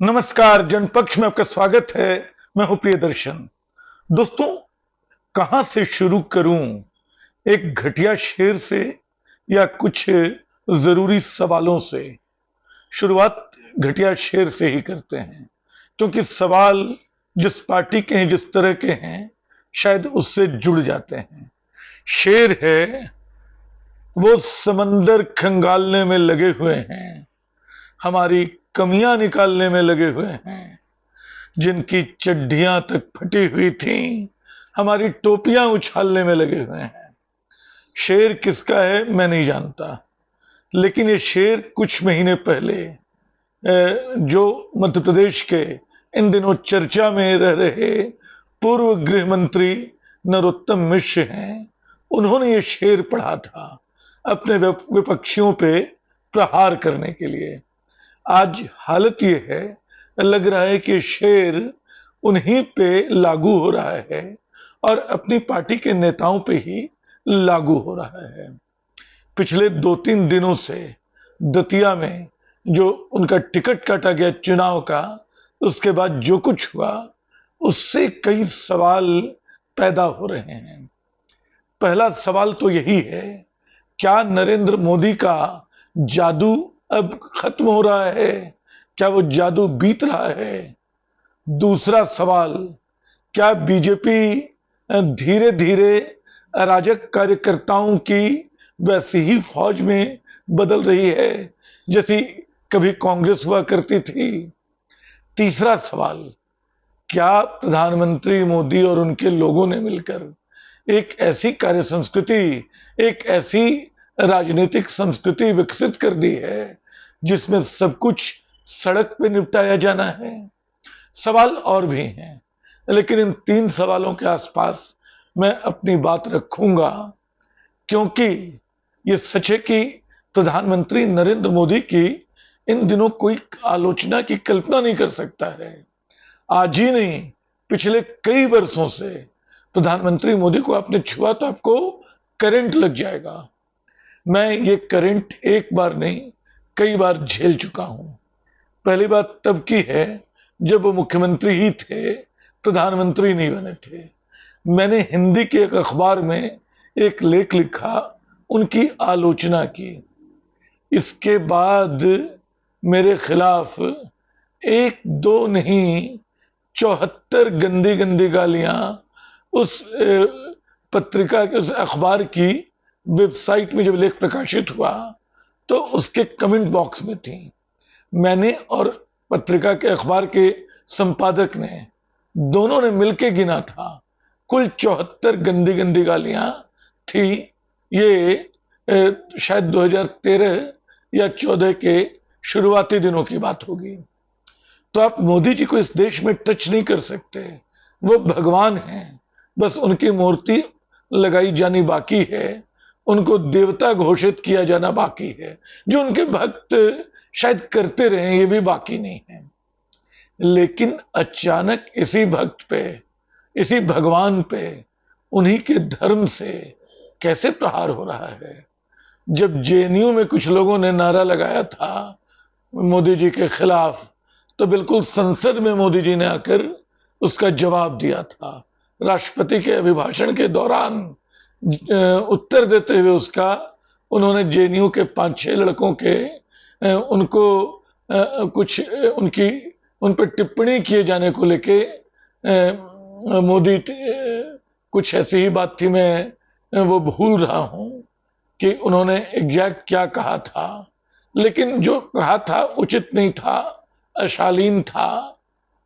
नमस्कार। जनपक्ष में आपका स्वागत है। मैं हूं प्रियदर्शन। दोस्तों, कहां से शुरू करूं? एक घटिया शेर से या कुछ जरूरी सवालों से? शुरुआत घटिया शेर से ही करते हैं, क्योंकि सवाल जिस पार्टी के हैं, जिस तरह के हैं, शायद उससे जुड़ जाते हैं। शेर है, वो समंदर खंगालने में लगे हुए हैं, हमारी कमियां निकालने में लगे हुए हैं। जिनकी चड्डियां तक फटी हुई थीं, हमारी टोपियां उछालने में लगे हुए हैं। शेर किसका है मैं नहीं जानता, लेकिन ये शेर कुछ महीने पहले जो मध्य प्रदेश के इन दिनों चर्चा में रह रहे पूर्व गृह मंत्री नरोत्तम मिश्र हैं, उन्होंने ये शेर पढ़ा था अपने विपक्षियों पे प्रहार करने के लिए। आज हालत ये है, लग रहा है कि शेर उन्हीं पे लागू हो रहा है और अपनी पार्टी के नेताओं पे ही लागू हो रहा है। पिछले 2-3 दिनों से दतिया में जो उनका टिकट काटा गया चुनाव का, उसके बाद जो कुछ हुआ, उससे कई सवाल पैदा हो रहे हैं। पहला सवाल तो यही है, क्या नरेंद्र मोदी का जादू अब खत्म हो रहा है? क्या वो जादू बीत रहा है? दूसरा सवाल, क्या बीजेपी धीरे धीरे अराजक कार्यकर्ताओं की वैसी ही फौज में बदल रही है जैसी कभी कांग्रेस हुआ करती थी? तीसरा सवाल, क्या प्रधानमंत्री मोदी और उनके लोगों ने मिलकर एक ऐसी कार्य संस्कृति, एक ऐसी राजनीतिक संस्कृति विकसित कर दी है जिसमें सब कुछ सड़क पे निपटाया जाना है? सवाल और भी हैं, लेकिन इन 3 सवालों के आसपास मैं अपनी बात रखूंगा, क्योंकि ये सच है कि प्रधानमंत्री नरेंद्र मोदी की इन दिनों कोई आलोचना की कल्पना नहीं कर सकता है। आज ही नहीं, पिछले कई वर्षों से प्रधानमंत्री मोदी को आपने छुआ तो आपको करंट लग जाएगा। मैं ये करंट एक बार नहीं, कई बार झेल चुका हूं। पहली बात तब की है जब वो मुख्यमंत्री ही थे, प्रधानमंत्री नहीं बने थे। मैंने हिंदी के एक अखबार में एक लेख लिखा, उनकी आलोचना की। इसके बाद मेरे खिलाफ 1-2 नहीं, 74 गंदी गंदी गालियां उस पत्रिका के, उस अखबार की वेबसाइट में जब लेख प्रकाशित हुआ तो उसके कमेंट बॉक्स में थी। मैंने और पत्रिका के अखबार के संपादक ने, दोनों ने मिलकर गिना था, कुल 74 गंदी गंदी गालियां थी। ये शायद 2013 या 14 के शुरुआती दिनों की बात होगी। तो आप मोदी जी को इस देश में टच नहीं कर सकते। वो भगवान हैं, बस उनकी मूर्ति लगाई जानी बाकी है, उनको देवता घोषित किया जाना बाकी है। जो उनके भक्त शायद करते रहे, ये भी बाकी नहीं है। लेकिन अचानक इसी भक्त पे, इसी भगवान पे, उन्हीं के धर्म से कैसे प्रहार हो रहा है? जब जेएनयू में कुछ लोगों ने नारा लगाया था मोदी जी के खिलाफ, तो बिल्कुल संसद में मोदी जी ने आकर उसका जवाब दिया था। राष्ट्रपति के अभिभाषण के दौरान उत्तर देते हुए उसका, उन्होंने जेएनयू के 5-6 लड़कों के उनको कुछ उनकी उन पर टिप्पणी किए जाने को लेके मोदी कुछ ऐसी ही बात थी, मैं वो भूल रहा हूं कि उन्होंने एग्जैक्ट क्या कहा था, लेकिन जो कहा था उचित नहीं था, अशालीन था,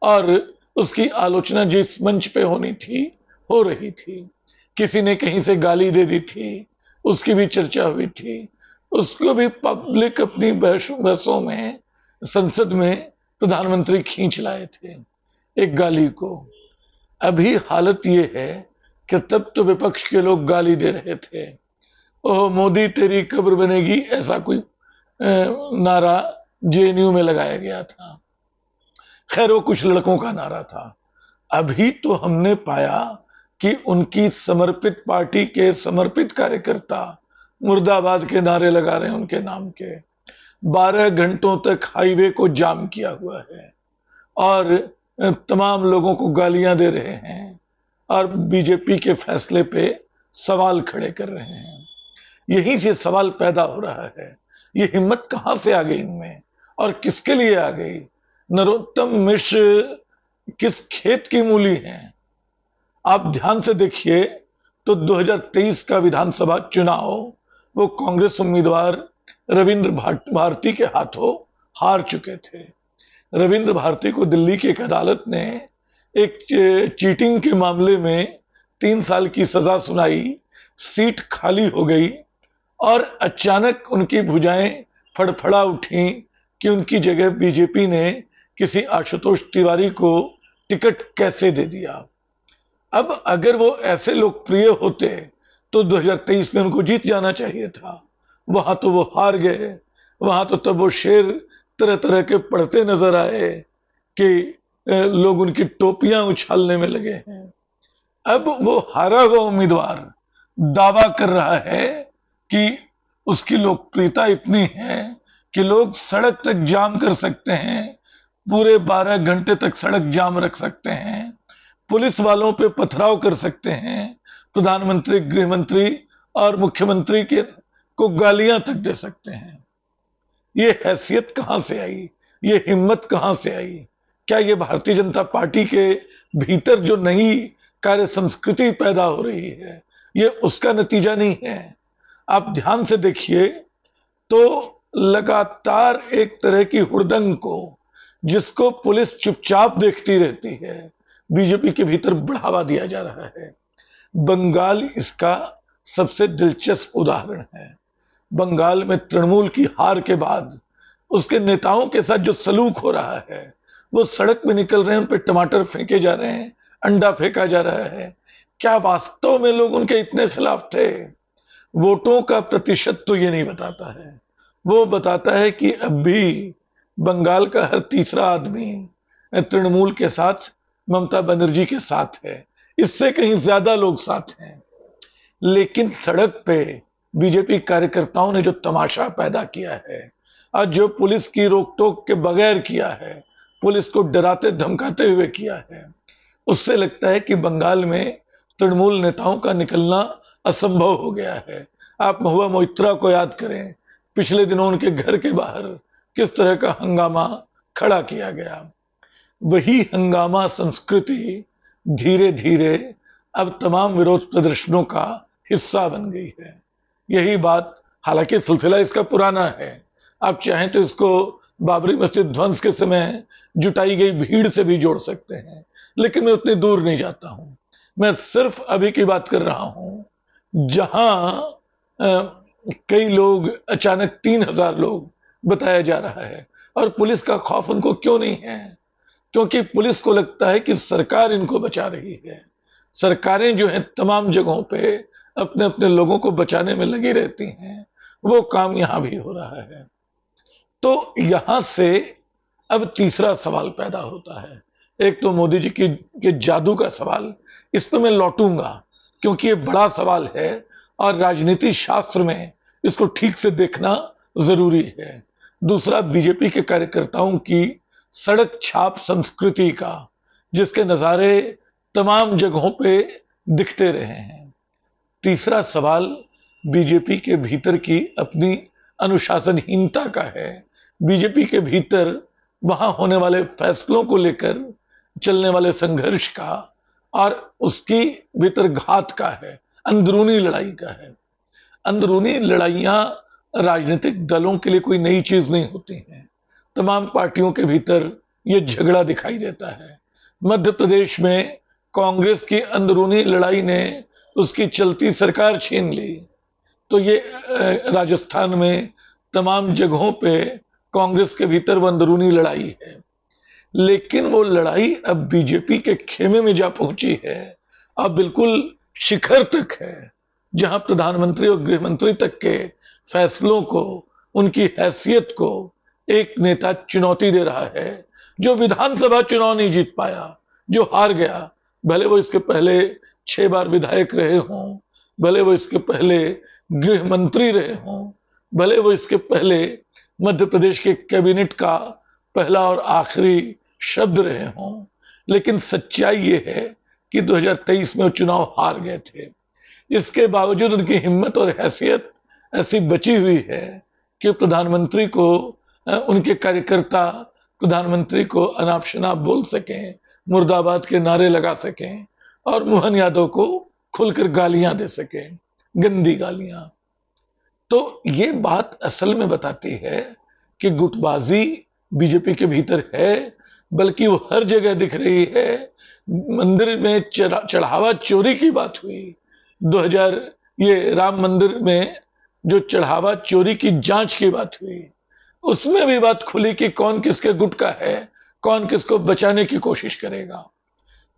और उसकी आलोचना जिस मंच पे होनी थी हो रही थी। किसी ने कहीं से गाली दे दी थी, उसकी भी चर्चा हुई थी, उसको भी पब्लिक अपनी बहसों में संसद में प्रधानमंत्री खींच लाए थे एक गाली को। अभी हालत ये है कि तब तो विपक्ष के लोग गाली दे रहे थे, ओह मोदी तेरी कब्र बनेगी, ऐसा कोई नारा जेएनयू में लगाया गया था। खैर, वो कुछ लड़कों का नारा था। अभी तो हमने पाया कि उनकी समर्पित पार्टी के समर्पित कार्यकर्ता मुर्दाबाद के नारे लगा रहे हैं उनके नाम के। 12 घंटों तक हाईवे को जाम किया हुआ है। और तमाम लोगों को गालियां दे रहे हैं और बीजेपी के फैसले पे सवाल खड़े कर रहे हैं। यहीं से सवाल पैदा हो रहा है, ये हिम्मत कहां से आ गई इनमें और किसके लिए आ गई? नरोत्तम मिश्र किस खेत की मूली हैं? आप ध्यान से देखिए तो 2023 का विधानसभा चुनाव वो कांग्रेस उम्मीदवार रविंद्र भारती के हाथों हार चुके थे। रविंद्र भारती को दिल्ली की एक अदालत ने एक चीटिंग के मामले में 3 साल की सजा सुनाई, सीट खाली हो गई और अचानक उनकी भुजाएं फड़फड़ा उठी कि उनकी जगह बीजेपी ने किसी आशुतोष तिवारी को टिकट कैसे दे दिया। अब अगर वो ऐसे लोकप्रिय होते तो 2023 में उनको जीत जाना चाहिए था। वहां तो वो हार गए, वहां तो तब वो शेर तरह तरह के पढ़ते नजर आए कि लोग उनकी टोपियां उछालने में लगे हैं। अब वो हारा हुआ उम्मीदवार दावा कर रहा है कि उसकी लोकप्रियता इतनी है कि लोग सड़क तक जाम कर सकते हैं, पूरे 12 घंटे तक सड़क जाम रख सकते हैं, पुलिस वालों पे पथराव कर सकते हैं, प्रधानमंत्री, गृह मंत्री और मुख्यमंत्री के को गालियां तक दे सकते हैं। ये हैसियत कहां से आई? ये हिम्मत कहां से आई? क्या ये भारतीय जनता पार्टी के भीतर जो नई कार्य संस्कृति पैदा हो रही है, ये उसका नतीजा नहीं है? आप ध्यान से देखिए तो लगातार एक तरह की हुड़दंग को, जिसको पुलिस चुपचाप देखती रहती है, बीजेपी के भीतर बढ़ावा दिया जा रहा है। बंगाल इसका सबसे दिलचस्प उदाहरण है। बंगाल में तृणमूल की हार के बाद उसके नेताओं के साथ जो सलूक हो रहा है, वो सड़क में निकल रहे हैं, उन पे टमाटर फेंके जा रहे हैं, अंडा फेंका जा रहा है। क्या वास्तव में लोग उनके इतने खिलाफ थे? वोटों का प्रतिशत तो ये नहीं बताता है, वो बताता है कि अब भी बंगाल का हर तीसरा आदमी तृणमूल के साथ, ममता बनर्जी के साथ है, इससे कहीं ज्यादा लोग साथ हैं। लेकिन सड़क पे बीजेपी कार्यकर्ताओं ने जो तमाशा पैदा किया है और जो पुलिस की रोक टोक के बगैर किया है, पुलिस को डराते धमकाते हुए किया है, उससे लगता है कि बंगाल में तृणमूल नेताओं का निकलना असंभव हो गया है। आप महुआ मोइत्रा को याद करें, पिछले दिनों उनके घर के बाहर किस तरह का हंगामा खड़ा किया गया। वही हंगामा संस्कृति धीरे धीरे अब तमाम विरोध प्रदर्शनों का हिस्सा बन गई है। यही बात, हालांकि सिलसिला इसका पुराना है, आप चाहें तो इसको बाबरी मस्जिद ध्वंस के समय जुटाई गई भीड़ से भी जोड़ सकते हैं, लेकिन मैं उतनी दूर नहीं जाता हूं। मैं सिर्फ अभी की बात कर रहा हूं जहां कई लोग, अचानक 3000 लोग बताया जा रहा है, और पुलिस का खौफ उनको क्यों नहीं है? क्योंकि पुलिस को लगता है कि सरकार इनको बचा रही है। सरकारें जो हैं तमाम जगहों पे अपने अपने लोगों को बचाने में लगी रहती हैं, वो काम यहां भी हो रहा है। तो यहां से अब तीसरा सवाल पैदा होता है। एक तो मोदी जी के जादू का सवाल, इस पर मैं लौटूंगा क्योंकि ये बड़ा सवाल है और राजनीति शास्त्र में इसको ठीक से देखना जरूरी है। दूसरा, बीजेपी के कार्यकर्ताओं की सड़क छाप संस्कृति का, जिसके नजारे तमाम जगहों पे दिखते रहे हैं। तीसरा सवाल बीजेपी के भीतर की अपनी अनुशासनहीनता का है। बीजेपी के भीतर वहां होने वाले फैसलों को लेकर चलने वाले संघर्ष का और उसकी भीतर घात का है, अंदरूनी लड़ाई का है। अंदरूनी लड़ाइयां राजनीतिक दलों के लिए कोई नई चीज नहीं होती हैं। तमाम पार्टियों के भीतर यह झगड़ा दिखाई देता है। मध्य प्रदेश में कांग्रेस की अंदरूनी लड़ाई ने उसकी चलती सरकार छीन ली, तो ये राजस्थान में तमाम जगहों पे कांग्रेस के भीतर वो अंदरूनी लड़ाई है। लेकिन वो लड़ाई अब बीजेपी के खेमे में जा पहुंची है, अब बिल्कुल शिखर तक है, जहां प्रधानमंत्री और गृह मंत्री तक के फैसलों को, उनकी हैसियत को एक नेता चुनौती दे रहा है, जो विधानसभा चुनाव नहीं जीत पाया, जो हार गया। भले वो इसके पहले 6 बार विधायक रहे हों, भले वो इसके पहले गृह मंत्री रहे हों, भले वो इसके पहले मध्य प्रदेश के कैबिनेट का पहला और आखिरी शब्द रहे हों, लेकिन सच्चाई ये है कि 2023 में वो चुनाव हार गए थे। इसके बावजूद उनकी हिम्मत और हैसियत ऐसी बची हुई है कि प्रधानमंत्री को उनके कार्यकर्ता प्रधानमंत्री को अनाप शनाप बोल सकें, मुर्दाबाद के नारे लगा सकें और मोहन यादव को खुलकर गालियां दे सकें, गंदी गालियां। तो ये बात असल में बताती है कि गुटबाजी बीजेपी के भीतर है, बल्कि वो हर जगह दिख रही है। मंदिर में चढ़ावा चोरी की बात हुई 2000, ये राम मंदिर में जो चढ़ावा चोरी की जांच की बात हुई, उसमें भी बात खुली कि कौन किसके गुट का है, कौन किसको बचाने की कोशिश करेगा।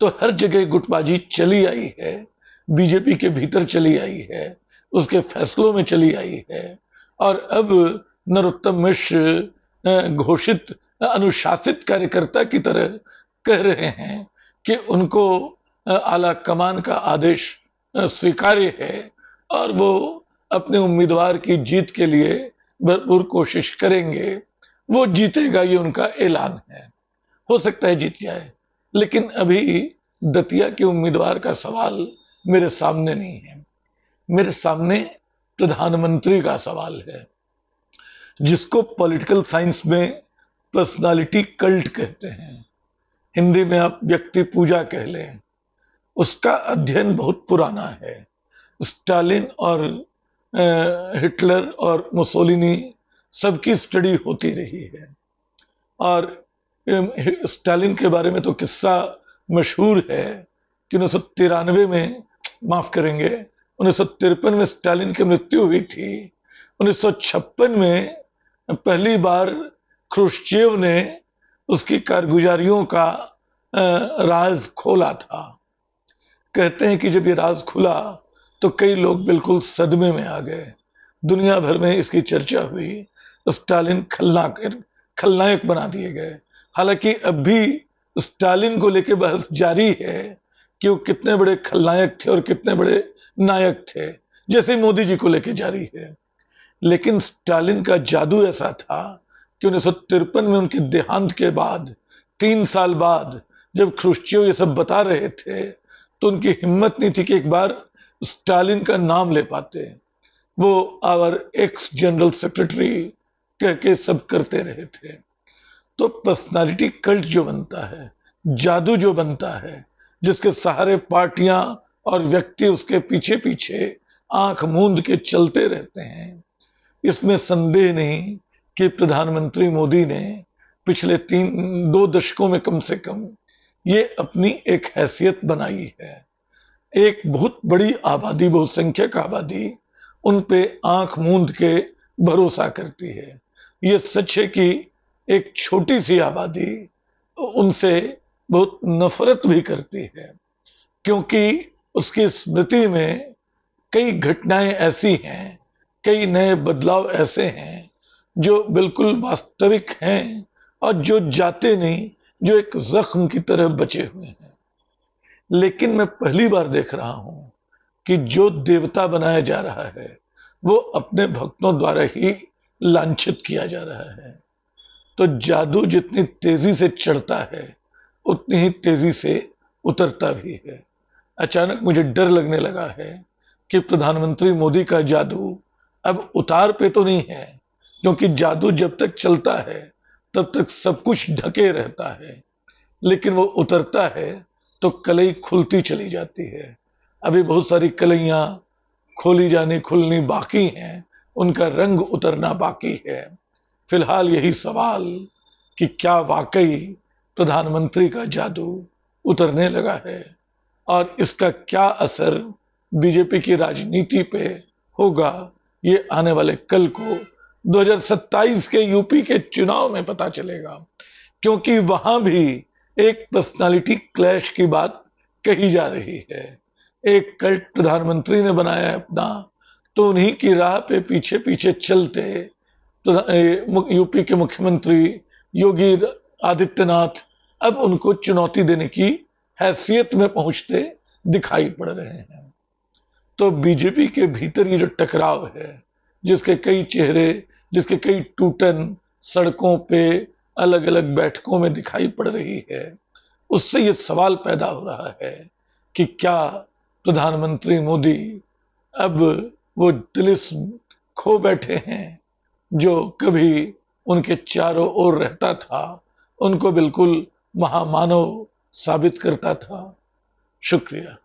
तो हर जगह गुटबाजी चली आई है, बीजेपी के भीतर चली आई है, उसके फैसलों में चली आई है। और अब नरोत्तम मिश्र घोषित अनुशासित कार्यकर्ता की तरह कह रहे हैं कि उनको आला कमान का आदेश स्वीकार्य है और वो अपने उम्मीदवार की जीत के लिए भरपूर कोशिश करेंगे। वो जीतेगा, ये उनका ऐलान है। हो सकता है जीत जाए, लेकिन अभी दतिया के उम्मीदवार का सवाल मेरे सामने नहीं है। मेरे सामने प्रधानमंत्री का सवाल है, जिसको पॉलिटिकल साइंस में पर्सनालिटी कल्ट कहते हैं, हिंदी में आप व्यक्ति पूजा कह लें। उसका अध्ययन बहुत पुराना है। स्टालिन और हिटलर और मुसोलिनी सबकी स्टडी होती रही है। और स्टालिन के बारे में तो किस्सा मशहूर है कि 1993 में, माफ करेंगे, 1953 में स्टालिन की मृत्यु हुई थी। 1956 में पहली बार ख्रुश्चेव ने उसकी कारगुजारियों का राज खोला था। कहते हैं कि जब ये राज खुला तो कई लोग बिल्कुल सदमे में आ गए। दुनिया भर में इसकी चर्चा हुई। स्टालिन खलनायक बना दिए गए। हालांकि अब भी स्टालिन को लेकर बहस जारी है कि वो कितने बड़े खलनायक थे और कितने बड़े नायक थे, जैसे मोदी जी को लेकर जारी है। लेकिन स्टालिन का जादू ऐसा था कि 1953 में उनके देहांत के बाद 3 साल बाद जब ख्रुश्चेव ये सब बता रहे थे, तो उनकी हिम्मत नहीं थी कि एक बार स्टालिन का नाम ले पाते। वो आवर एक्स जनरल सेक्रेटरी कह के सब करते रहे थे। तो पर्सनालिटी कल्ट जो बनता है, जादू जो बनता है, जिसके सहारे पार्टियां और व्यक्ति उसके पीछे पीछे आंख मूंद के चलते रहते हैं, इसमें संदेह नहीं कि प्रधानमंत्री मोदी ने पिछले 2 दशकों में कम से कम ये अपनी एक हैसियत बनाई है। एक बहुत बड़ी आबादी, बहुसंख्यक आबादी उन पे आंख मूंद के भरोसा करती है। ये सच है कि एक छोटी सी आबादी उनसे बहुत नफरत भी करती है, क्योंकि उसकी स्मृति में कई घटनाएं ऐसी हैं, कई नए बदलाव ऐसे हैं जो बिल्कुल वास्तविक हैं और जो जाते नहीं, जो एक जख्म की तरह बचे हुए हैं। लेकिन मैं पहली बार देख रहा हूं कि जो देवता बनाया जा रहा है वो अपने भक्तों द्वारा ही लांछित किया जा रहा है। तो जादू जितनी तेजी से चढ़ता है उतनी ही तेजी से उतरता भी है। अचानक मुझे डर लगने लगा है कि प्रधानमंत्री मोदी का जादू अब उतार पे तो नहीं है, क्योंकि जादू जब तक चलता है तब तक सब कुछ ढके रहता है, लेकिन वो उतरता है तो कलई खुलती चली जाती है। अभी बहुत सारी कलैयां खोली जानी खुलनी बाकी हैं, उनका रंग उतरना बाकी है। फिलहाल यही सवाल कि क्या वाकई प्रधानमंत्री का जादू उतरने लगा है और इसका क्या असर बीजेपी की राजनीति पे होगा, ये आने वाले कल को 2027 के यूपी के चुनाव में पता चलेगा। क्योंकि वहां भी एक पर्सनालिटी क्लैश की बात कही जा रही है। एक कल्ट प्रधानमंत्री ने बनाया है अपना, तो उन्हीं की राह पे पीछे पीछे चलते यूपी के मुख्यमंत्री योगी आदित्यनाथ अब उनको चुनौती देने की हैसियत में पहुंचते दिखाई पड़ रहे हैं। तो बीजेपी के भीतर ये जो टकराव है, जिसके कई चेहरे, जिसके कई टूटन सड़कों पे, अलग अलग बैठकों में दिखाई पड़ रही है, उससे ये सवाल पैदा हो रहा है कि क्या प्रधानमंत्री मोदी अब वो तिलिस्म खो बैठे हैं जो कभी उनके चारों ओर रहता था, उनको बिल्कुल महामानव साबित करता था। शुक्रिया।